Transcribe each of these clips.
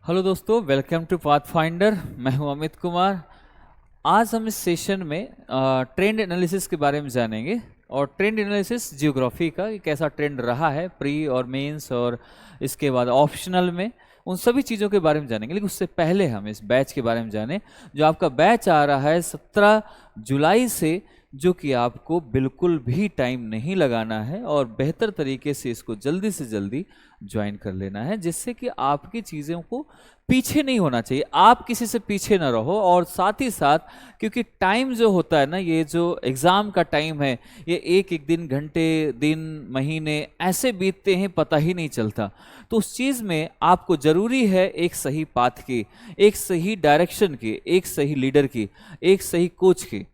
Hello दोस्तों, welcome to pathfinder. मैं हूं अमित कुमार। आज हम इस सेशन में ट्रेंड एनालिसिस के बारे में जानेंगे। और ट्रेंड एनालिसिस जियोग्राफी का कि कैसा ट्रेंड रहा है प्री और मेंस और इसके बाद ऑप्शनल में, उन सभी चीज़ों के बारे में जानेंगे। लेकिन उससे पहले हम इस बैच के बारे में जानें जो आपका बैच आ रहा है 17 जुलाई से, जो कि आपको बिल्कुल भी टाइम नहीं लगाना है और बेहतर तरीके से इसको जल्दी से जल्दी ज्वाइन कर लेना है, जिससे कि आपकी चीज़ों को पीछे नहीं होना चाहिए, आप किसी से पीछे ना रहो। और साथ ही साथ क्योंकि टाइम जो होता है ना, ये जो एग्ज़ाम का टाइम है, ये एक एक दिन, घंटे, दिन, महीने ऐसे बीतते हैं पता ही नहीं चलता। तो उस चीज़ में आपको ज़रूरी है एक सही पाथ की, एक सही डायरेक्शन की, एक सही लीडर की, एक सही कोच की,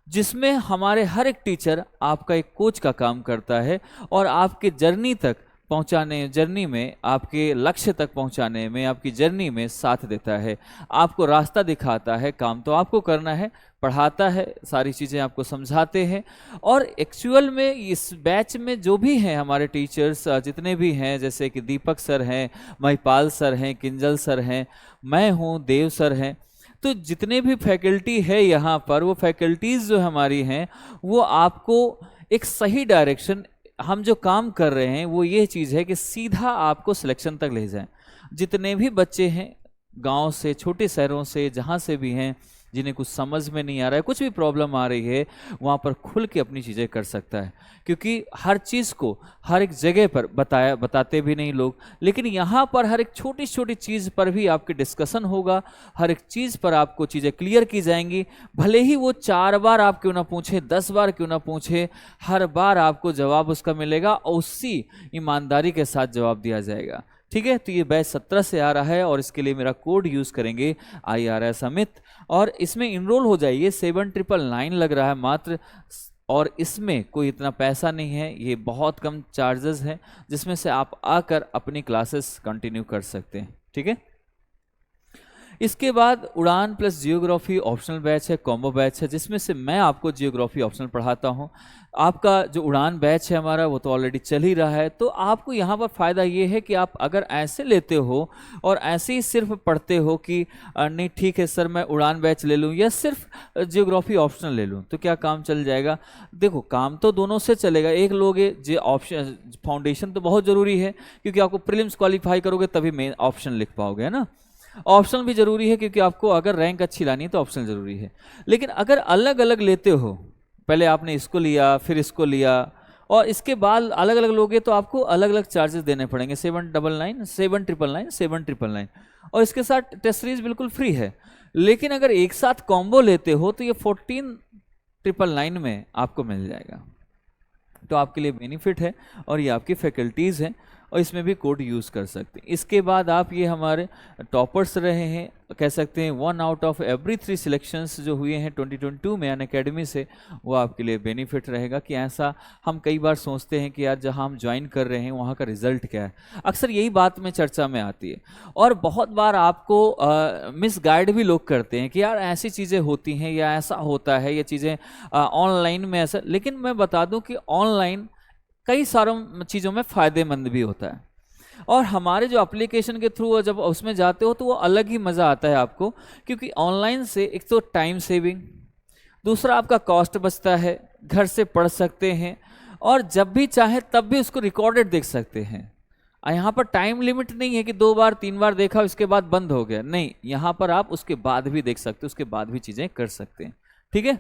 जिसमें हमारे हर एक टीचर आपका एक कोच का काम करता है और आपके जर्नी तक पहुंचाने, जर्नी में आपके लक्ष्य तक पहुंचाने में, आपकी जर्नी में साथ देता है, आपको रास्ता दिखाता है। काम तो आपको करना है, पढ़ाता है, सारी चीज़ें आपको समझाते हैं। और एक्चुअल में इस बैच में जो भी हैं हमारे टीचर्स, जितने भी हैं, जैसे कि दीपक सर हैं, महिपाल सर हैं, किंजल सर हैं, मैं हूँ, देव सर हैं, तो जितने भी फैकल्टी है यहाँ पर, वो फैकल्टीज़ जो हमारी हैं वो आपको एक सही डायरेक्शन, हम जो काम कर रहे हैं वो ये चीज़ है कि सीधा आपको सिलेक्शन तक ले जाएं। जितने भी बच्चे हैं गांव से, छोटे शहरों से, जहाँ से भी हैं, जिन्हें कुछ समझ में नहीं आ रहा है, कुछ भी प्रॉब्लम आ रही है, वहाँ पर खुल के अपनी चीज़ें कर सकता है। क्योंकि हर चीज़ को हर एक जगह पर बताते भी नहीं लोग, लेकिन यहाँ पर हर एक छोटी छोटी चीज़ पर भी आपके डिस्कशन होगा, हर एक चीज़ पर आपको चीज़ें क्लियर की जाएंगी। भले ही वो 4 बार आप क्यों ना पूछे, 10 बार क्यों ना पूछे, हर बार आपको जवाब उसका मिलेगा और उसी ईमानदारी के साथ जवाब दिया जाएगा। ठीक है, तो ये बैच 17 से आ रहा है और इसके लिए मेरा कोड यूज़ करेंगे IRS अमित, और इसमें इनरोल हो जाइए। 7999 लग रहा है मात्र, और इसमें कोई इतना पैसा नहीं है, ये बहुत कम चार्जेस हैं जिसमें से आप आकर अपनी क्लासेस कंटिन्यू कर सकते हैं। ठीक है, इसके बाद उड़ान प्लस जियोग्राफी ऑप्शनल बैच है, कॉम्बो बैच है, जिसमें से मैं आपको जियोग्राफी ऑप्शनल पढ़ाता हूँ। आपका जो उड़ान बैच है हमारा, वो तो ऑलरेडी चल ही रहा है। तो आपको यहाँ पर फ़ायदा ये है कि आप अगर ऐसे लेते हो और ऐसे ही सिर्फ पढ़ते हो कि नहीं ठीक है सर मैं उड़ान बैच ले लूँ या सिर्फ जियोग्राफी ऑप्शनल ले लूँ, तो क्या काम चल जाएगा? देखो, काम तो दोनों से चलेगा। एक लोगे जो ऑप्शन, फाउंडेशन तो बहुत ज़रूरी है, क्योंकि आपको प्रीलिम्स क्वालिफाई करोगे तभी मेन ऑप्शन लिख पाओगे, है ना। ऑप्शनल भी जरूरी है क्योंकि आपको अगर रैंक अच्छी लानी है तो ऑप्शनल जरूरी है। लेकिन अगर अलग अलग लेते हो, पहले आपने इसको लिया फिर इसको लिया और इसके बाद अलग अलग लोगे, तो आपको अलग अलग चार्जेस देने पड़ेंगे। 799, 7999, 7999, और इसके साथ टेस्ट सीरीज बिल्कुल फ्री है। लेकिन अगर एक साथ कॉम्बो लेते हो तो ये 14999 में आपको मिल जाएगा। तो आपके लिए बेनिफिट है और ये आपकी फैकल्टीज़ हैं और इसमें भी कोड यूज़ कर सकते हैं। इसके बाद आप ये हमारे टॉपर्स रहे हैं, कह सकते हैं 1 आउट ऑफ एवरी 3 सिलेक्शंस जो हुए हैं 2022 में अनअकैडमी से, वो आपके लिए बेनिफिट रहेगा। कि ऐसा हम कई बार सोचते हैं कि यार जहां हम ज्वाइन कर रहे हैं वहां का रिजल्ट क्या है, अक्सर यही बात में चर्चा में आती है। और बहुत बार आपको मिसगाइड भी लोग करते हैं कि यार ऐसी चीज़ें होती हैं या ऐसा होता है, ये चीज़ें ऑनलाइन में ऐसा। लेकिन मैं बता दूं कि ऑनलाइन कई सारों चीज़ों में फ़ायदेमंद भी होता है, और हमारे जो एप्लीकेशन के थ्रू जब उसमें जाते हो तो वो अलग ही मज़ा आता है आपको। क्योंकि ऑनलाइन से एक तो टाइम सेविंग, दूसरा आपका कॉस्ट बचता है, घर से पढ़ सकते हैं और जब भी चाहे तब भी उसको रिकॉर्डेड देख सकते हैं। यहाँ पर टाइम लिमिट नहीं है कि 2 बार 3 बार देखा उसके बाद बंद हो गया, नहीं, यहाँ पर आप उसके बाद भी देख सकते हो, उसके बाद भी चीज़ें कर सकते हैं। ठीक है,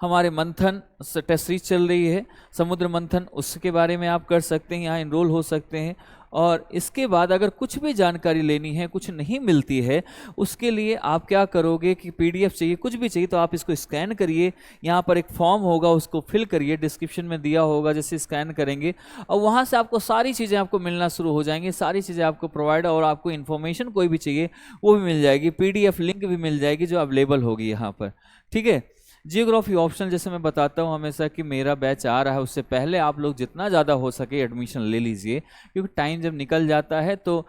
हमारे मंथन टेस्ट सीरीज चल रही है, समुद्र मंथन, उसके बारे में आप कर सकते हैं, यहाँ इनरोल हो सकते हैं। और इसके बाद अगर कुछ भी जानकारी लेनी है, कुछ नहीं मिलती है, उसके लिए आप क्या करोगे कि PDF चाहिए, कुछ भी चाहिए, तो आप इसको स्कैन करिए। यहाँ पर एक फॉर्म होगा, उसको फिल करिए, डिस्क्रिप्शन में दिया होगा, जैसे स्कैन करेंगे और वहाँ से आपको सारी चीज़ें आपको मिलना शुरू हो जाएंगी, सारी चीज़ें आपको प्रोवाइड, और आपको इन्फॉर्मेशन कोई भी चाहिए वो भी मिल जाएगी, PDF लिंक भी मिल जाएगी जो अवेलेबल होगी यहाँ पर। ठीक है, जियोग्राफी ऑप्शनल जैसे मैं बताता हूँ हमेशा कि मेरा बैच आ रहा है, उससे पहले आप लोग जितना ज़्यादा हो सके एडमिशन ले लीजिए, क्योंकि टाइम जब निकल जाता है तो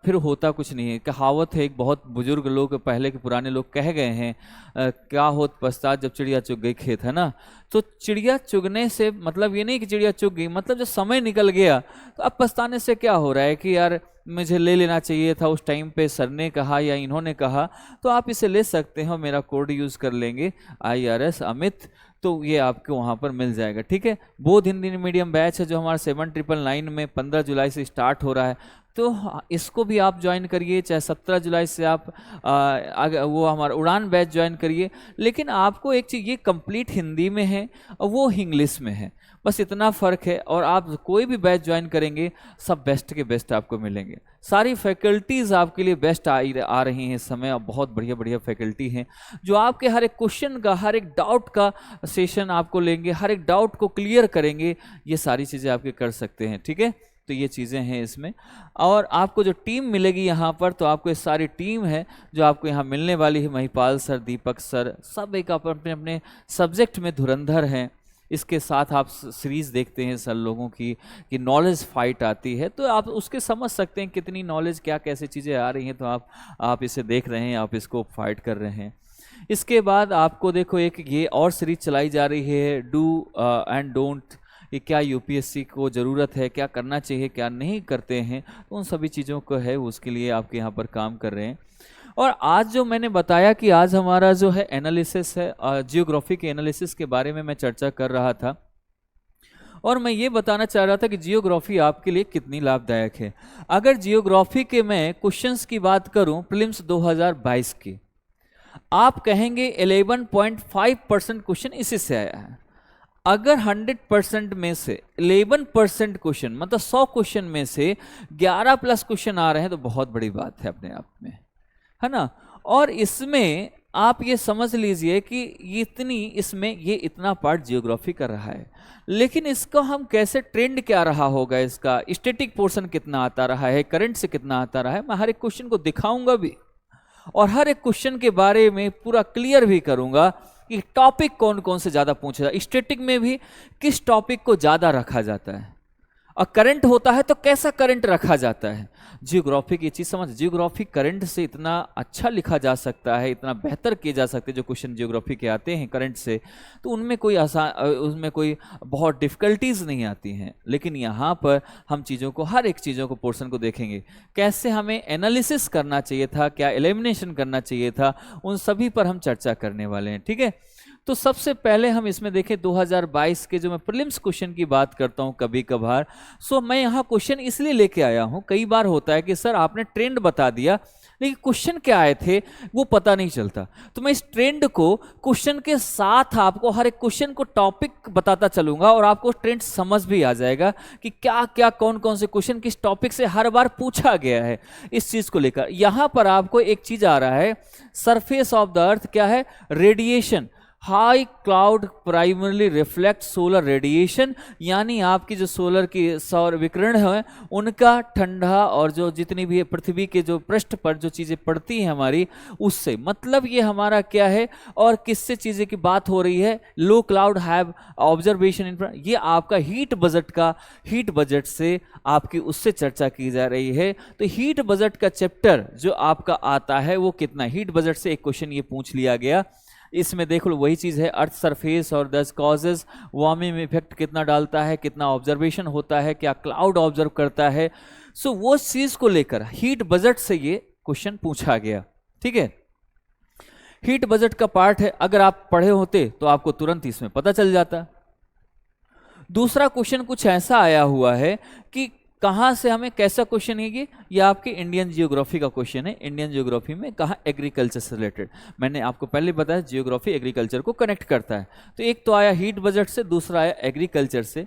फिर होता कुछ नहीं है। कहावत है, एक बहुत बुजुर्ग लोग, पहले के पुराने लोग कह गए हैं, क्या होत पश्चात जब चिड़िया चुग गई खेत, है ना। तो चिड़िया चुगने से मतलब ये नहीं कि चिड़िया चुग गई, मतलब जब समय निकल गया तो अब पछताने से क्या हो रहा है कि यार मुझे ले लेना चाहिए था उस टाइम पे, सर ने कहा या इन्होंने कहा, तो आप इसे ले सकते हो, मेरा कोड यूज़ कर लेंगे IRS अमित, तो ये आपको वहाँ पर मिल जाएगा। ठीक है, बोध हिंदी मीडियम बैच है जो हमारा 7999 में 15 जुलाई से स्टार्ट हो रहा है, तो इसको भी आप ज्वाइन करिए। चाहे 17 जुलाई से आप वो हमारा उड़ान बैच ज्वाइन करिए, लेकिन आपको एक चीज़, ये कंप्लीट हिंदी में है और वो इंग्लिश में है, बस इतना फ़र्क है। और आप कोई भी बैच ज्वाइन करेंगे सब बेस्ट के बेस्ट आपको मिलेंगे, सारी फैकल्टीज़ आपके लिए बेस्ट आ रही हैं इस समय, और बहुत बढ़िया बढ़िया फैकल्टी हैं जो आपके हर एक क्वेश्चन का, हर एक डाउट का सेशन आपको लेंगे, हर एक डाउट को क्लियर करेंगे, ये सारी चीज़ें आपके कर सकते हैं। ठीक है, तो ये चीज़ें हैं इसमें। और आपको जो टीम मिलेगी यहाँ पर, तो आपको ये सारी टीम है जो आपको यहाँ मिलने वाली है, महिपाल सर, दीपक सर, सब एक अपने अपने सब्जेक्ट में धुरंधर हैं। इसके साथ आप सीरीज़ देखते हैं सर लोगों की कि नॉलेज फाइट आती है, तो आप उसके समझ सकते हैं कितनी नॉलेज, क्या कैसे चीज़ें आ रही हैं, तो आप इसे देख रहे हैं, आप इसको फाइट कर रहे हैं। इसके बाद आपको देखो एक ये और सीरीज चलाई जा रही है, डू एंड डोंट, ये क्या यूपीएससी को ज़रूरत है, क्या करना चाहिए, क्या नहीं करते हैं, तो उन सभी चीज़ों को है, उसके लिए आपके यहाँ पर काम कर रहे हैं। और आज जो मैंने बताया कि आज हमारा जो है एनालिसिस है, जियोग्राफी के एनालिसिस के बारे में मैं चर्चा कर रहा था, और मैं ये बताना चाह रहा था कि जियोग्राफी आपके लिए कितनी लाभदायक है। अगर जियोग्राफी के मैं क्वेश्चंस की बात करूं प्रीलिम्स 2022 की, आप कहेंगे 11.5% क्वेश्चन इसी से आया है। अगर 100% में से 11% क्वेश्चन, मतलब 100 क्वेश्चन में से 11 प्लस क्वेश्चन आ रहे हैं, तो बहुत बड़ी बात है अपने आप में, है ना। और इसमें आप ये समझ लीजिए कि इसमें ये इतना पार्ट जियोग्राफी कर रहा है, लेकिन इसका हम कैसे, ट्रेंड क्या रहा होगा, इसका स्टैटिक पोर्शन कितना आता रहा है, करंट से कितना आता रहा है, मैं हर एक क्वेश्चन को दिखाऊंगा भी, और हर एक क्वेश्चन के बारे में पूरा क्लियर भी करूंगा कि टॉपिक कौन कौन से ज्यादा पूछा जाता है, स्टैटिक में भी किस टॉपिक को ज्यादा रखा जाता है, और करंट होता है तो कैसा करंट रखा जाता है। जियोग्राफी की चीज समझ, जियोग्राफी करंट से इतना अच्छा लिखा जा सकता है, इतना बेहतर किए जा सकते हैं जो क्वेश्चन जियोग्राफी के आते हैं करंट से, तो उनमें कोई उसमें कोई बहुत डिफिकल्टीज नहीं आती हैं। लेकिन यहाँ पर हम चीज़ों को, हर एक चीज़ों को, पोर्शन को देखेंगे, कैसे हमें एनालिसिस करना चाहिए था, क्या एलिमिनेशन करना चाहिए था, उन सभी पर हम चर्चा करने वाले हैं। ठीक है, तो सबसे पहले हम इसमें देखें 2022 के जो मैं प्रीलिम्स क्वेश्चन की बात करता हूं कभी कभार, सो मैं यहाँ क्वेश्चन इसलिए लेके आया हूं, कई बार होता है कि सर आपने ट्रेंड बता दिया लेकिन क्वेश्चन क्या आए थे वो पता नहीं चलता, तो मैं इस ट्रेंड को क्वेश्चन के साथ आपको हर एक क्वेश्चन को टॉपिक बताता चलूंगा, और आपको ट्रेंड समझ भी आ जाएगा कि क्या क्या कौन कौन से क्वेश्चन किस टॉपिक से हर बार पूछा गया है। इस चीज को लेकर यहां पर आपको एक चीज आ रहा है, सरफेस ऑफ द अर्थ क्या है, radiation, high cloud primarily reflect solar radiation, यानी आपकी जो सोलर की सौर विकिरण है उनका ठंडा, और जो जितनी भी पृथ्वी के जो पृष्ठ पर जो चीज़ें पड़ती हैं हमारी, उससे मतलब ये हमारा क्या है, और किससे चीज़ें की बात हो रही है, लो क्लाउड हैव ऑब्जर्वेशन इन, ये आपका हीट बजट का, हीट बजट से आपकी उससे चर्चा की जा रही है। तो हीट बजट का चैप्टर जो आपका आता है वो कितना, हीट बजट से एक क्वेश्चन ये पूछ लिया गया, इसमें देख लो वही चीज़ है, अर्थ सरफेस और दस कॉजेज वार्मिंग इफेक्ट कितना डालता है, कितना ऑब्जर्वेशन होता है, क्या क्लाउड ऑब्जर्व करता है, सो वो चीज़ को लेकर हीट बजट से ये क्वेश्चन पूछा गया। ठीक है, हीट बजट का पार्ट है, अगर आप पढ़े होते तो आपको तुरंत इसमें पता चल जाता। दूसरा क्वेश्चन कुछ ऐसा आया हुआ है कि कहाँ से हमें, कैसा क्वेश्चन है ये आपके इंडियन जियोग्राफी का क्वेश्चन है। इंडियन जियोग्राफी में कहाँ, एग्रीकल्चर से रिलेटेड, मैंने आपको पहले बताया जियोग्राफी एग्रीकल्चर को कनेक्ट करता है, तो एक तो आया हीट बजट से, दूसरा आया एग्रीकल्चर से,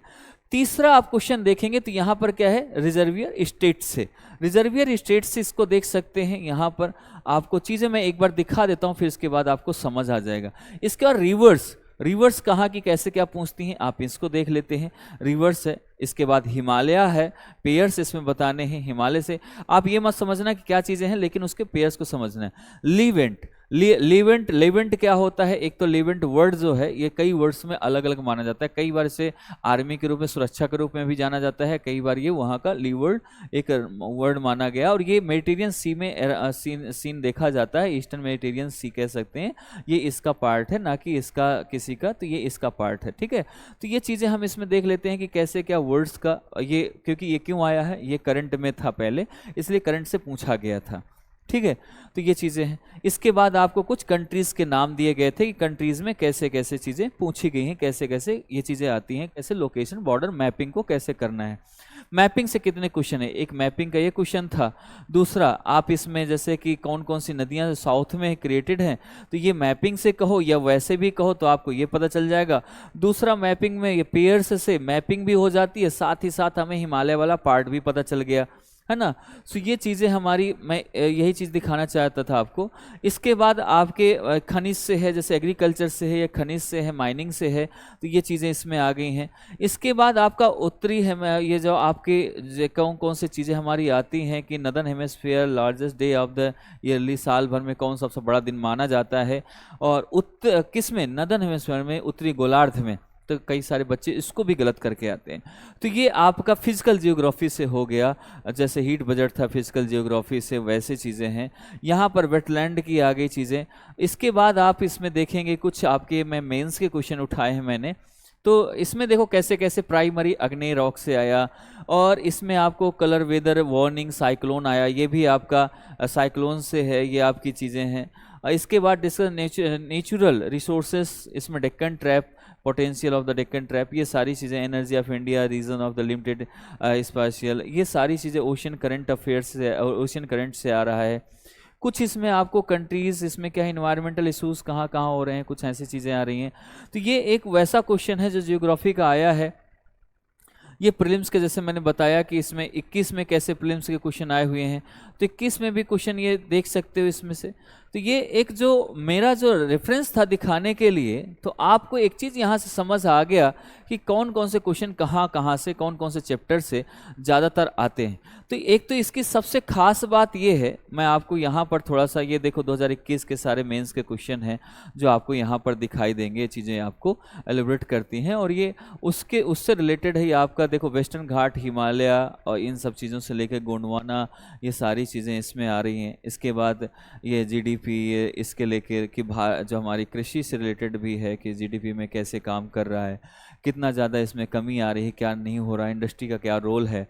तीसरा आप क्वेश्चन देखेंगे तो यहाँ पर क्या है, रिजर्वियर स्टेट से, रिजर्वियर स्टेट से इसको देख सकते हैं। यहाँ पर आपको चीज़ें मैं एक बार दिखा देता हूँ, फिर इसके बाद आपको समझ आ जाएगा। इसके बाद रिवर्स, रिवर्स कहाँ की कैसे क्या पूछती हैं, आप इसको देख लेते हैं, रिवर्स है। इसके बाद हिमालय है, पेयर्स इसमें बताने हैं, हिमालय से आप ये मत समझना कि क्या चीज़ें हैं, लेकिन उसके पेयर्स को समझना है। लीवेंट, लिवेंट, लिवेंट क्या होता है? एक तो लिवेंट वर्ड जो है ये कई वर्ड्स में अलग अलग माना जाता है। कई बार इसे आर्मी के रूप में, सुरक्षा के रूप में भी जाना जाता है, कई बार ये वहाँ का लीवर्ड एक वर्ड माना गया। और ये मेडिटेरियन सी में सीन देखा जाता है, ईस्टर्न मेडिटेरियन सी कह सकते हैं, ये इसका पार्ट है, ना कि इसका किसी का, तो ये इसका पार्ट है, ठीक है। तो ये चीज़ें हम इसमें देख लेते हैं कि कैसे क्या वर्ड्स का ये, क्योंकि ये क्यों आया है, ये करंट में था पहले, इसलिए करंट से पूछा गया था, ठीक है। तो ये चीज़ें हैं। इसके बाद आपको कुछ कंट्रीज़ के नाम दिए गए थे कि कंट्रीज़ में कैसे कैसे चीज़ें पूछी गई हैं, कैसे कैसे ये चीज़ें आती हैं, कैसे लोकेशन बॉर्डर मैपिंग को कैसे करना है। मैपिंग से कितने क्वेश्चन है? एक मैपिंग का ये क्वेश्चन था। दूसरा, आप इसमें जैसे कि कौन कौन सी नदियाँ साउथ में क्रिएटेड हैं, तो ये मैपिंग से कहो या वैसे भी कहो तो आपको ये पता चल जाएगा। दूसरा, मैपिंग में ये पेयर्स से मैपिंग भी हो जाती है, साथ ही साथ हमें हिमालय वाला पार्ट भी पता चल गया, है ना। सो ये चीज़ें हमारी, मैं यही चीज़ दिखाना चाहता था आपको। इसके बाद आपके खनिज से है, जैसे एग्रीकल्चर से है या खनिज से है, माइनिंग से है, तो ये चीज़ें इसमें आ गई हैं। इसके बाद आपका उत्तरी है, ये जो आपके कौन कौन सी चीज़ें हमारी आती हैं कि northern hemisphere largest day of the yearly, साल भर में कौन सबसे बड़ा दिन माना जाता है, और किस में, नदर्न हेमिस्फीयर में, उत्तरी गोलार्ध में। तो कई सारे बच्चे इसको भी गलत करके आते हैं। तो ये आपका फिजिकल जियोग्राफी से हो गया, जैसे हीट बजट था फिजिकल जियोग्राफी से, वैसे चीज़ें हैं। यहाँ पर वेटलैंड की आ गई चीज़ें। इसके बाद आप इसमें देखेंगे कुछ आपके, मैं मेंस के क्वेश्चन उठाए हैं मैंने, तो इसमें देखो कैसे कैसे प्राइमरी अग्नि रॉक से आया, और इसमें आपको कलर वेदर वार्निंग साइक्लोन आया, ये भी आपका साइक्लोन से है, ये आपकी चीज़ें हैं। इसके बाद डिस्कस नेचुरल रिसोर्सेस, इसमें Deccan trap, potential of the Deccan trap, ये सारी चीज़ें, energy of India, reason of the limited spatial, ये सारी चीज़ें ओशन करंट अफेयर्स से, ओशन करंट से आ रहा है। कुछ इसमें आपको कंट्रीज़, इसमें क्या है, इन्वायरमेंटल इशूज़ कहाँ कहाँ हो रहे हैं, कुछ ऐसी चीज़ें आ रही हैं। तो ये एक वैसा क्वेश्चन है जो जियोग्राफी का आया है। ये प्रीलिम्स के, जैसे मैंने बताया कि इसमें 21 में कैसे प्रीलिम्स के क्वेश्चन आए हुए हैं, तो 21 में भी क्वेश्चन ये देख सकते हो इसमें से। तो ये एक जो मेरा जो रेफरेंस था दिखाने के लिए, तो आपको एक चीज़ यहाँ से समझ आ गया कि कौन कौन से क्वेश्चन कहाँ कहाँ से, कौन कौन से चैप्टर से ज़्यादातर आते हैं। तो एक तो इसकी सबसे खास बात ये है, मैं आपको यहाँ पर थोड़ा सा, ये देखो 2021 के सारे मेंस के क्वेश्चन हैं जो आपको यहाँ पर दिखाई देंगे, ये चीज़ें आपको एलिब्रेट करती हैं, और ये उससे रिलेटेड है। ये आपका देखो वेस्टर्न घाट, हिमालय और इन सब चीज़ों से लेकर गोंडवाना, ये सारी चीज़ें इसमें आ रही हैं। इसके बाद ये जीडीपी, ये इसके लेकर कि जो हमारी कृषि से रिलेटेड भी है कि जीडीपी में कैसे काम कर रहा है, कितना ज़्यादा इसमें कमी आ रही है, क्या नहीं हो रहा है, इंडस्ट्री का क्या रोल है।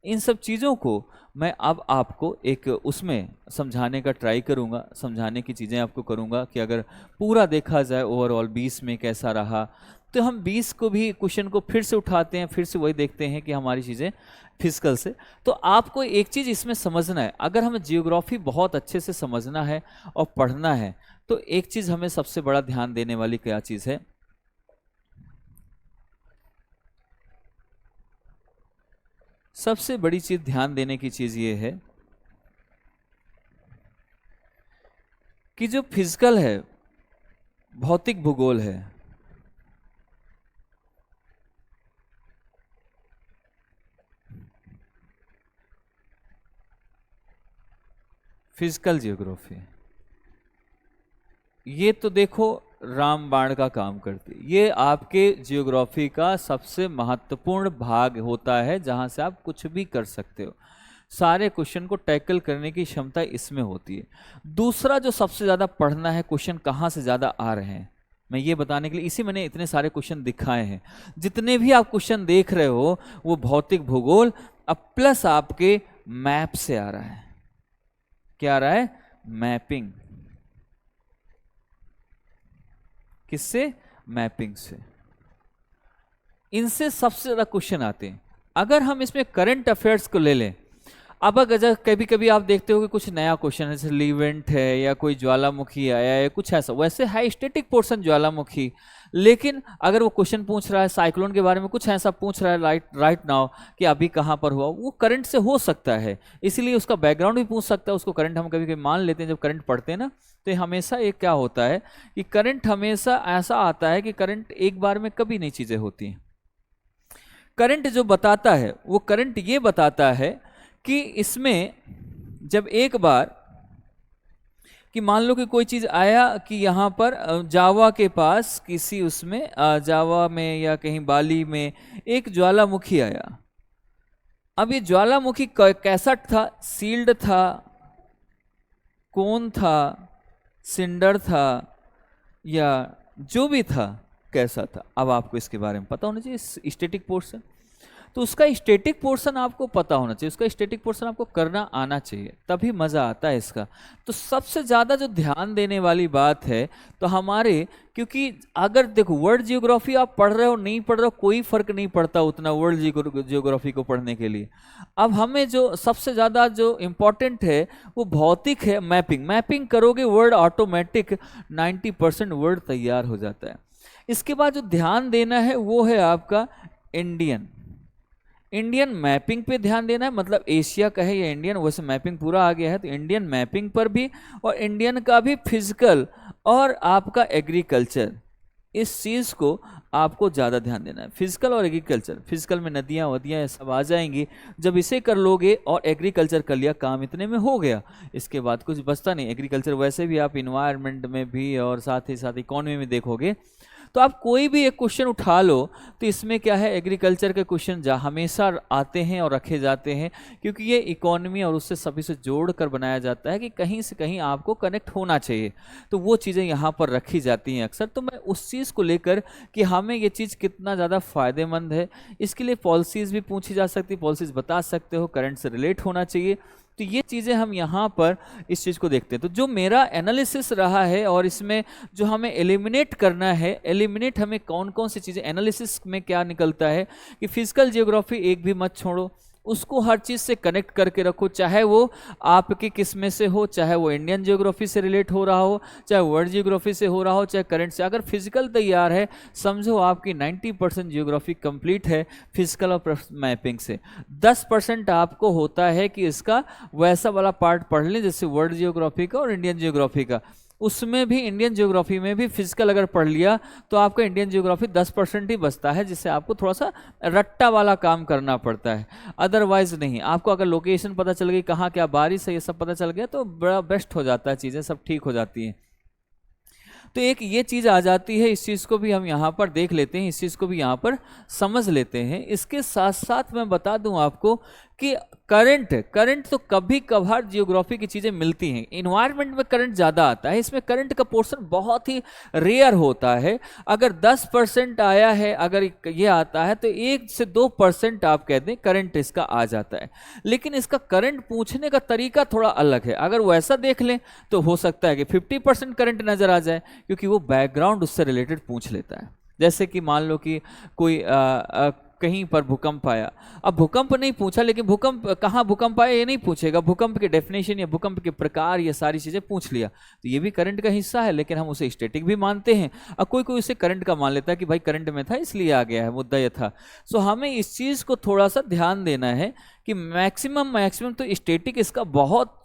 इन सब चीज़ों को मैं अब आपको एक उसमें समझाने का ट्राई करूँगा, समझाने की चीज़ें आपको करूँगा कि अगर पूरा देखा जाए ओवरऑल 20 में कैसा रहा, तो हम 20 को भी क्वेश्चन को फिर से उठाते हैं, फिर से वही देखते हैं कि हमारी चीज़ें फिजिकल से। तो आपको एक चीज़ इसमें समझना है, अगर हमें जियोग्राफी बहुत अच्छे से समझना है और पढ़ना है, तो एक चीज़ हमें सबसे बड़ा ध्यान देने वाली क्या चीज़ है? सबसे बड़ी चीज़ ध्यान देने की चीज़ ये है कि जो फिजिकल है, भौतिक भूगोल है, फिजिकल जियोग्राफी, ये तो देखो रामबाण का काम करती है। ये आपके जियोग्राफी का सबसे महत्वपूर्ण भाग होता है, जहां से आप कुछ भी कर सकते हो, सारे क्वेश्चन को टैकल करने की क्षमता इसमें होती है। दूसरा जो सबसे ज़्यादा पढ़ना है, क्वेश्चन कहाँ से ज़्यादा आ रहे हैं, मैं ये बताने के लिए इसी मैंने इतने सारे क्वेश्चन दिखाए हैं। जितने भी आप क्वेश्चन देख रहे हो वो भौतिक भूगोल अब प्लस आपके मैप से आ रहा है। क्या आ रहा है? मैपिंग। किससे? मैपिंग से। इनसे सबसे ज्यादा क्वेश्चन आते हैं। अगर हम इसमें करंट अफेयर्स को ले लें, अब अगर कभी कभी आप देखते हो कि कुछ नया क्वेश्चन है, जैसे लीवेंट है या कोई ज्वालामुखी आया है, कुछ ऐसा, वैसे हाई स्टैटिक पोर्शन ज्वालामुखी, लेकिन अगर वो क्वेश्चन पूछ रहा है साइक्लोन के बारे में, कुछ ऐसा पूछ रहा है राइट नाउ कि अभी कहाँ पर हुआ, वो करंट से हो सकता है, इसलिए उसका बैकग्राउंड भी पूछ सकता है, उसको करंट हम कभी कभी मान लेते हैं जब करंट पढ़ते हैं ना। तो हमेशा एक क्या होता है कि करंट हमेशा ऐसा आता है कि करंट एक बार में कभी नहीं चीजें होती हैं। करंट जो बताता है वो करंट ये बताता है कि इसमें जब एक बार कि मान लो कि कोई चीज़ आया कि यहाँ पर जावा के पास किसी उसमें जावा में या कहीं बाली में एक ज्वालामुखी आया। अब ये ज्वालामुखी कैसा था? सील्ड था, कोन था, सिंडर था, या जो भी था कैसा था? अब आपको इसके बारे में पता होना चाहिए। स्टैटिक पोर्शन, तो उसका स्टैटिक पोर्शन आपको पता होना चाहिए, उसका स्टैटिक पोर्शन आपको करना आना चाहिए, तभी मज़ा आता है इसका। तो सबसे ज़्यादा जो ध्यान देने वाली बात है तो हमारे, क्योंकि अगर देखो वर्ल्ड जियोग्राफी आप पढ़ रहे हो नहीं पढ़ रहे हो कोई फर्क नहीं पड़ता उतना वर्ल्ड जियोग्राफी को पढ़ने के लिए। अब हमें जो सबसे ज़्यादा जो इम्पोर्टेंट है वो भौतिक है, मैपिंग। मैपिंग करोगे वर्ड ऑटोमेटिक 90% वर्ड तैयार हो जाता है। इसके बाद जो ध्यान देना है वो है आपका इंडियन मैपिंग पे ध्यान देना है, मतलब एशिया का है या इंडियन, वैसे मैपिंग पूरा आ गया है तो इंडियन मैपिंग पर भी, और इंडियन का भी फिजिकल और आपका एग्रीकल्चर, इस चीज़ को आपको ज़्यादा ध्यान देना है। फिजिकल और एग्रीकल्चर, फिजिकल में नदियाँ वदियाँ ये सब आ जाएंगी, जब इसे कर लोगे और एग्रीकल्चर कर लिया काम इतने में हो गया, इसके बाद कुछ बचता नहीं। एग्रीकल्चर वैसे भी आप इन्वायरमेंट में भी और साथ ही इकोनॉमी में देखोगे तो आप कोई भी एक क्वेश्चन उठा लो तो इसमें क्या है, एग्रीकल्चर के क्वेश्चन हमेशा आते हैं और रखे जाते हैं, क्योंकि ये इकोनॉमी और उससे सभी से जोड़ कर बनाया जाता है कि कहीं से कहीं आपको कनेक्ट होना चाहिए, तो वो चीज़ें यहाँ पर रखी जाती हैं अक्सर। तो मैं उस चीज़ को लेकर कि हमें ये चीज़ कितना ज़्यादा फ़ायदेमंद है, इसके लिए पॉलिसीज़ भी पूछी जा सकती, पॉलिसीज़ बता सकते हो, करंट से रिलेट होना चाहिए। तो ये चीज़ें हम यहाँ पर इस चीज़ को देखते हैं। तो जो मेरा एनालिसिस रहा है और इसमें जो हमें एलिमिनेट करना है, एलिमिनेट हमें कौन कौन सी चीज़ें, एनालिसिस में क्या निकलता है कि फिजिकल जियोग्राफी एक भी मत छोड़ो, उसको हर चीज़ से कनेक्ट करके रखो, चाहे वो आपकी किस में से हो, चाहे वो इंडियन जियोग्राफी से रिलेट हो रहा हो, चाहे वर्ल्ड जियोग्राफी से हो रहा हो, चाहे करंट से। अगर फिजिकल तैयार है समझो आपकी 90% जियोग्राफी कंप्लीट है फिजिकल और मैपिंग से। 10% आपको होता है कि इसका वैसा वाला पार्ट पढ़ लें जैसे वर्ल्ड जियोग्राफी का और इंडियन जियोग्राफी का, उसमें भी इंडियन ज्योग्राफी में भी फिजिकल अगर पढ़ लिया तो आपका इंडियन ज्योग्राफी 10% ही बचता है, जिससे आपको थोड़ा सा रट्टा वाला काम करना पड़ता है, अदरवाइज नहीं। आपको अगर लोकेशन पता चल गई, कहाँ क्या बारिश है, ये सब पता चल गया तो बड़ा बेस्ट हो जाता है, चीज़ें सब ठीक हो जाती हैं। तो एक ये चीज़ आ जाती है, इस चीज़ को भी हम यहाँ पर देख लेते हैं, इस चीज़ को भी यहाँ पर समझ लेते हैं। इसके साथ साथ मैं बता दूँ आपको कि करंट तो कभी कभार जियोग्राफी की चीज़ें मिलती हैं, इन्वायरमेंट में करंट ज़्यादा आता है, इसमें करंट का पोर्शन बहुत ही रेयर होता है। अगर 10% आया है, अगर ये आता है तो 1 से 2% आप कह दें करंट इसका आ जाता है, लेकिन इसका करंट पूछने का तरीका थोड़ा अलग है। अगर वैसा देख लें तो हो सकता है कि 50% करंट नज़र आ जाए, क्योंकि वो बैकग्राउंड उससे रिलेटेड पूछ लेता है। जैसे कि मान लो कि कोई कहीं पर भूकंप आया, अब भूकंप नहीं पूछा, लेकिन भूकंप कहाँ भूकंप आया ये नहीं पूछेगा, भूकंप के डेफिनेशन या भूकंप के प्रकार ये सारी चीज़ें पूछ लिया, तो ये भी करंट का हिस्सा है, लेकिन हम उसे स्टैटिक भी मानते हैं। अब कोई कोई उसे करंट का मान लेता है कि भाई करंट में था इसलिए आ गया है, मुद्दा ये था। सो हमें इस चीज़ को थोड़ा सा ध्यान देना है कि मैक्सिमम तो स्टैटिक इसका बहुत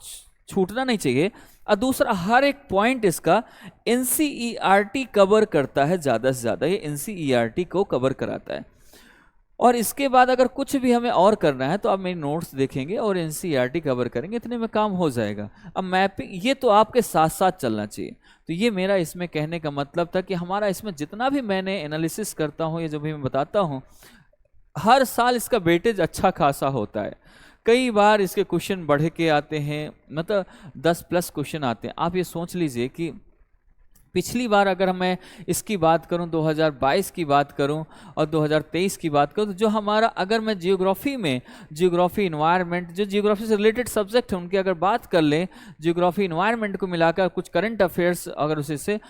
छूटना नहीं चाहिए, और दूसरा हर एक पॉइंट इसका NCERT कवर करता है, ज़्यादा से ज़्यादा ये NCERT को कवर कराता है। और इसके बाद अगर कुछ भी हमें और करना है तो आप मेरी नोट्स देखेंगे और NCERT कवर करेंगे, इतने में काम हो जाएगा। अब मैपिंग ये तो आपके साथ साथ चलना चाहिए। तो ये मेरा इसमें कहने का मतलब था कि हमारा इसमें जितना भी मैंने एनालिसिस करता हूँ, ये जो भी मैं बताता हूँ, हर साल इसका वेटेज अच्छा खासा होता है। कई बार इसके क्वेश्चन बढ़ के आते हैं, मतलब 10+ क्वेश्चन आते हैं। आप ये सोच लीजिए कि पिछली बार अगर मैं इसकी बात करूं, 2022 की बात करूं और 2023 की बात करूं, तो जो हमारा, अगर मैं जियोग्राफी में जियोग्राफी इन्वायरमेंट, जो जियोग्राफी से रिलेटेड सब्जेक्ट हैं उनकी अगर बात कर लें, जियोग्राफी इन्वायरमेंट को मिलाकर कुछ करंट अफेयर्स अगर उसे से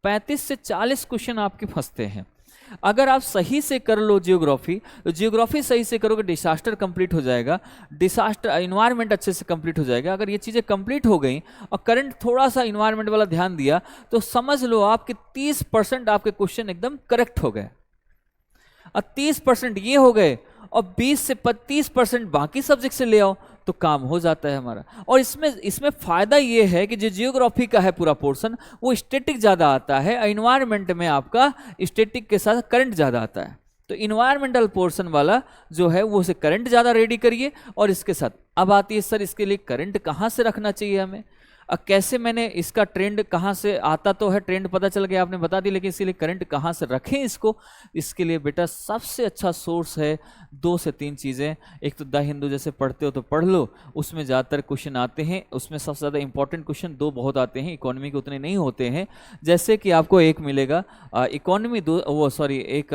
35 से 40 क्वेश्चन आपके फंसते हैं। अगर आप सही से कर लो जियोग्राफी, तो जियोग्राफी सही से करोगे डिसास्टर कंप्लीट हो जाएगा, डिसास्टर इन्वायरमेंट अच्छे से कंप्लीट हो जाएगा। अगर ये चीज़ें कंप्लीट हो गई और करंट थोड़ा सा इन्वायरमेंट वाला ध्यान दिया तो समझ लो आपके 30% आपके क्वेश्चन एकदम करेक्ट हो गए, और 30% ये हो गए और 20 से 30% बाकी सब्जेक्ट से ले आओ तो काम हो जाता है हमारा। और इसमें फायदा ये है कि जो जियोग्राफी का है पूरा पोर्शन वो स्टैटिक ज़्यादा आता है, इन्वायरमेंट में आपका स्टैटिक के साथ करंट ज़्यादा आता है। तो इन्वायरमेंटल पोर्शन वाला जो है वो उसे करंट ज़्यादा रेडी करिए। और इसके साथ अब आती है सर इसके लिए करंट कहाँ से रखना चाहिए हमें। कैसे मैंने इसका ट्रेंड कहाँ से आता, तो है ट्रेंड पता चल गया आपने बता दी, लेकिन इसके लिए करंट कहाँ से रखें इसको, इसके लिए बेटा सबसे अच्छा सोर्स है 2 से 3 चीज़ें। एक तो द हिंदू जैसे पढ़ते हो तो पढ़ लो, उसमें ज़्यादातर क्वेश्चन आते हैं, उसमें सबसे ज़्यादा इंपॉर्टेंट क्वेश्चन 2 बहुत आते हैं, इकोनॉमी के उतने नहीं होते हैं। जैसे कि आपको एक मिलेगा इकोनॉमी, एक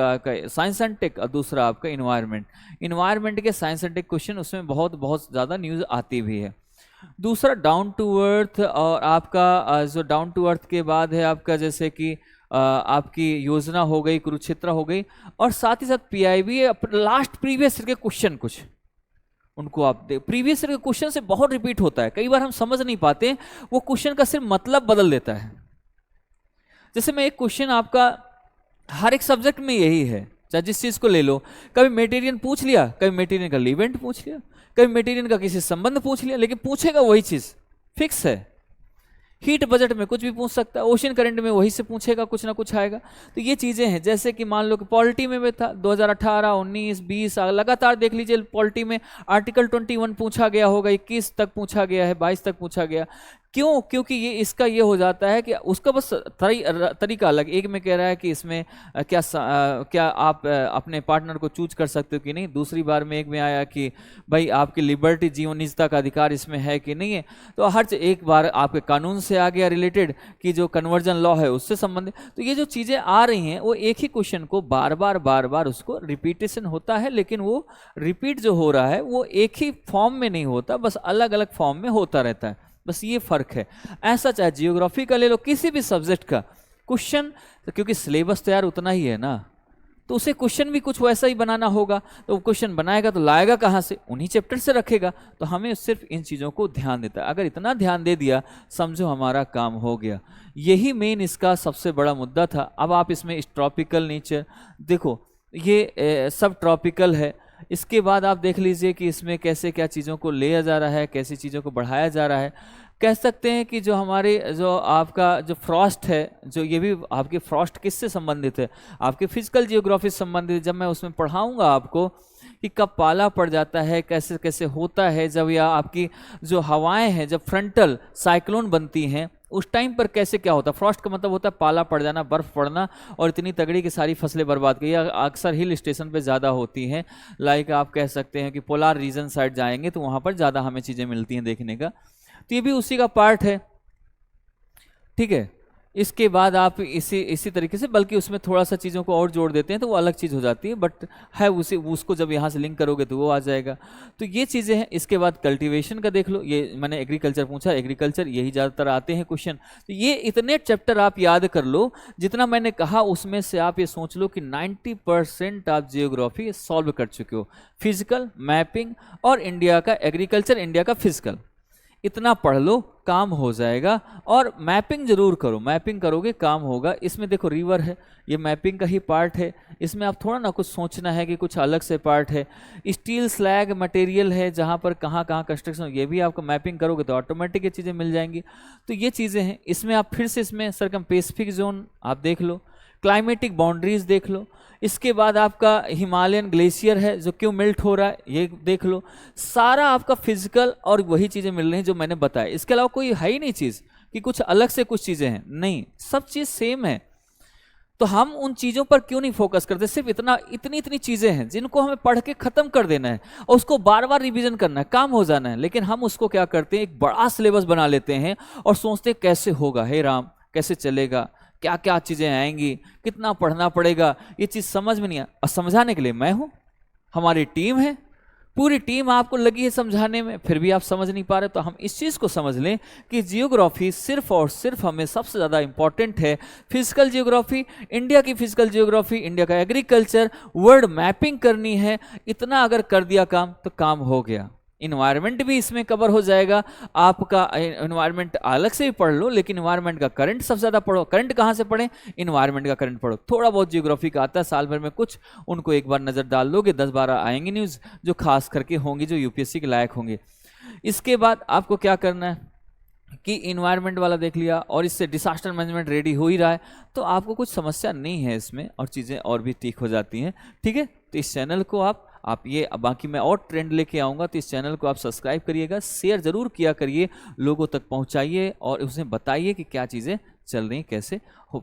साइंस एंड टेक, और दूसरा आपका इन्वायरमेंट के साइंस एंड टेक क्वेश्चन, उसमें बहुत ज़्यादा न्यूज़ आती भी है। दूसरा डाउन टू अर्थ, और आपका जो डाउन टू अर्थ के बाद है आपका जैसे कि आपकी योजना हो गई, कुरुक्षेत्र हो गई, और साथ ही साथ पीआईबी लास्ट प्रीवियस ईयर के क्वेश्चन कुछ उनको आप दे। प्रीवियस ईयर के क्वेश्चन से बहुत रिपीट होता है, कई बार हम समझ नहीं पाते, वो क्वेश्चन का सिर्फ मतलब बदल देता है। जैसे मैं एक क्वेश्चन आपका हर एक सब्जेक्ट में यही है, चाहे जिस चीज को ले लो, कभी मेटेरियल पूछ लिया, कभी मेटेरियल का इवेंट पूछ लिया, कभी मेटेरियल का किसी संबंध पूछ लिया, लेकिन पूछेगा वही चीज, फिक्स है। हीट बजट में कुछ भी पूछ सकता है, ओशन करंट में वही से पूछेगा, कुछ ना कुछ आएगा। तो ये चीजें हैं, जैसे कि मान लो कि पॉलिटी में भी था 2018, 19, 20 लगातार देख लीजिए, पॉलिटी में आर्टिकल 21 पूछा गया होगा, 21 तक पूछा गया है, 22 तक पूछा गया। क्यों? क्योंकि ये इसका ये हो जाता है कि उसका बस तरीका अलग, एक में कह रहा है कि इसमें क्या आप अपने पार्टनर को चूज कर सकते हो कि नहीं, दूसरी बार में एक में आया कि भाई आपकी लिबर्टी, जीवन निजता का अधिकार इसमें है कि नहीं है। तो हर एक बार आपके कानून से आ गया रिलेटेड कि जो कन्वर्जन लॉ है उससे संबंधित। तो ये जो चीज़ें आ रही हैं वो एक ही क्वेश्चन को बार बार उसको रिपीटेशन होता है, लेकिन वो रिपीट जो हो रहा है वो एक ही फॉर्म में नहीं होता, बस अलग अलग फॉर्म में होता रहता है, बस ये फर्क है। ऐसा चाहे जियोग्राफी का ले लो, किसी भी सब्जेक्ट का क्वेश्चन, क्योंकि सिलेबस तो यार उतना ही है ना, तो उसे क्वेश्चन भी कुछ वैसा ही बनाना होगा। तो वो क्वेश्चन बनाएगा तो लाएगा कहाँ से, उन्हीं चैप्टर से रखेगा। तो हमें सिर्फ इन चीज़ों को ध्यान देता है, अगर इतना ध्यान दे दिया समझो हमारा काम हो गया। यही मेन इसका सबसे बड़ा मुद्दा था। अब आप इसमें ट्रॉपिकल नेचर देखो, ये सब ट्रॉपिकल है। इसके बाद आप देख लीजिए कि इसमें कैसे क्या चीज़ों को लिया जा रहा है, कैसी चीज़ों को बढ़ाया जा रहा है। कह सकते हैं कि जो हमारे जो आपका जो फ्रॉस्ट है, जो ये भी आपके फ्रॉस्ट किससे संबंधित है, आपके फिजिकल जियोग्राफी से संबंधित। जब मैं उसमें पढ़ाऊंगा आपको कि कब पाला पड़ जाता है, कैसे कैसे होता है, जब या आपकी जो हवाएं हैं जब फ्रंटल साइक्लोन बनती हैं उस टाइम पर कैसे क्या होता है। फ्रॉस्ट का मतलब होता है पाला पड़ जाना, बर्फ पड़ना, और इतनी तगड़ी की सारी फसलें बर्बाद की। अक्सर हिल स्टेशन पे ज़्यादा होती हैं, लाइक आप कह सकते हैं कि पोलार रीजन साइड जाएंगे तो वहाँ पर ज़्यादा हमें चीज़ें मिलती हैं देखने का। तो ये भी उसी का पार्ट है, ठीक है। इसके बाद आप इसी तरीके से, बल्कि उसमें थोड़ा सा चीज़ों को और जोड़ देते हैं तो वो अलग चीज़ हो जाती है, बट है उसको जब यहाँ से लिंक करोगे तो वो आ जाएगा। तो ये चीज़ें हैं। इसके बाद कल्टीवेशन का देख लो, ये मैंने एग्रीकल्चर पूछा, एग्रीकल्चर यही ज़्यादातर आते हैं क्वेश्चन। तो ये इतने चैप्टर आप याद कर लो, जितना मैंने कहा उसमें से आप ये सोच लो कि 90% आप जियोग्राफी सॉल्व कर चुके हो। फिजिकल, मैपिंग और इंडिया का एग्रीकल्चर, इंडिया का फिजिकल, इतना पढ़ लो काम हो जाएगा। और मैपिंग जरूर करो, मैपिंग करोगे काम होगा। इसमें देखो रिवर है, ये मैपिंग का ही पार्ट है। इसमें आप थोड़ा ना कुछ सोचना है कि कुछ अलग से पार्ट है। स्टील स्लैग मटेरियल है, जहाँ पर कहाँ कहाँ कंस्ट्रक्शन, ये भी आपको मैपिंग करोगे तो ऑटोमेटिक ये चीज़ें मिल जाएंगी। तो ये चीज़ें हैं। इसमें आप फिर से इसमें सर्कमपेसिफिक जोन आप देख लो, क्लाइमेटिक बाउंड्रीज देख लो। इसके बाद आपका हिमालयन ग्लेशियर है जो क्यों मेल्ट हो रहा है ये देख लो। सारा आपका फिजिकल और वही चीज़ें मिल रही हैं जो मैंने बताया। इसके अलावा कोई है ही नहीं चीज़ कि कुछ अलग से कुछ चीज़ें हैं, नहीं, सब चीज़ सेम है। तो हम उन चीज़ों पर क्यों नहीं फोकस करते। सिर्फ इतनी चीज़ें हैं जिनको हमें पढ़ के ख़त्म कर देना है और उसको बार बार रिवीजन करना है, काम हो जाना है। लेकिन हम उसको क्या करते हैं, एक बड़ा सिलेबस बना लेते हैं और सोचते हैं कैसे होगा, हे राम कैसे चलेगा, क्या क्या चीज़ें आएंगी, कितना पढ़ना पड़ेगा, ये चीज़ समझ में नहीं आ। और समझाने के लिए मैं हूँ, हमारी टीम है, पूरी टीम आपको लगी है समझाने में, फिर भी आप समझ नहीं पा रहे। तो हम इस चीज़ को समझ लें कि जियोग्राफी सिर्फ और सिर्फ हमें सबसे ज़्यादा इंपॉर्टेंट है फिजिकल जियोग्राफी, इंडिया की फिजिकल जियोग्राफी, इंडिया का एग्रीकल्चर, वर्ल्ड मैपिंग करनी है। इतना अगर कर दिया काम तो काम हो गया। इन्वायरमेंट भी इसमें कवर हो जाएगा। आपका इन्वायरमेंट अलग से भी पढ़ लो, लेकिन इन्वायरमेंट का करंट सबसे ज़्यादा पढ़ो। करंट कहाँ से पढ़ें, इन्वायरमेंट का करंट पढ़ो। थोड़ा बहुत जियोग्राफी का आता है साल भर में कुछ, उनको एक बार नज़र डाल लोगे, 10-12 आएंगे न्यूज़ जो खास करके होंगी, जो यूपीएससी के लायक होंगे। इसके बाद आपको क्या करना है कि इन्वायरमेंट वाला देख लिया और इससे डिसास्टर मैनेजमेंट रेडी हो ही रहा है, तो आपको कुछ समस्या नहीं है इसमें और चीज़ें और भी ठीक हो जाती हैं। ठीक है, तो इस चैनल को आप आप ये, बाकी मैं और ट्रेंड लेके आऊँगा, तो इस चैनल को आप सब्सक्राइब करिएगा, शेयर ज़रूर किया करिए, लोगों तक पहुँचाइए और उसे बताइए कि क्या चीज़ें चल रही, कैसे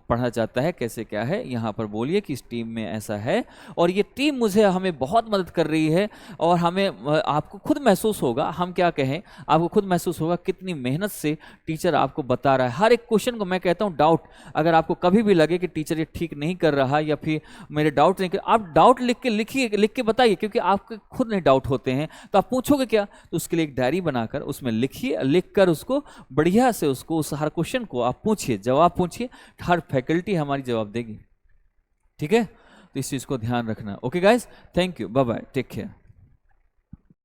पढ़ा जाता है, कैसे क्या है। यहाँ पर बोलिए कि इस टीम में ऐसा है, और ये टीम मुझे हमें बहुत मदद कर रही है, और हमें आपको खुद महसूस होगा, हम क्या कहें, आपको खुद महसूस होगा कितनी मेहनत से टीचर आपको बता रहा है। हर एक क्वेश्चन को मैं कहता हूँ डाउट, अगर आपको कभी भी लगे कि टीचर ये ठीक नहीं कर रहा या फिर मेरे डाउट नहीं कर, आप डाउट लिख के बताइए, क्योंकि आपके खुद नहीं डाउट होते हैं तो आप पूछोगे क्या, तो उसके लिए एक डायरी बनाकर उसमें लिखिए, लिख कर उसको बढ़िया से उसको उस हर क्वेश्चन को आप पूछिए, जवाब पूछिए, हर फैकल्टी हमारी जवाब देगी। ठीक है, तो इस चीज को ध्यान रखना। Okay guys, thank you, bye bye, take care.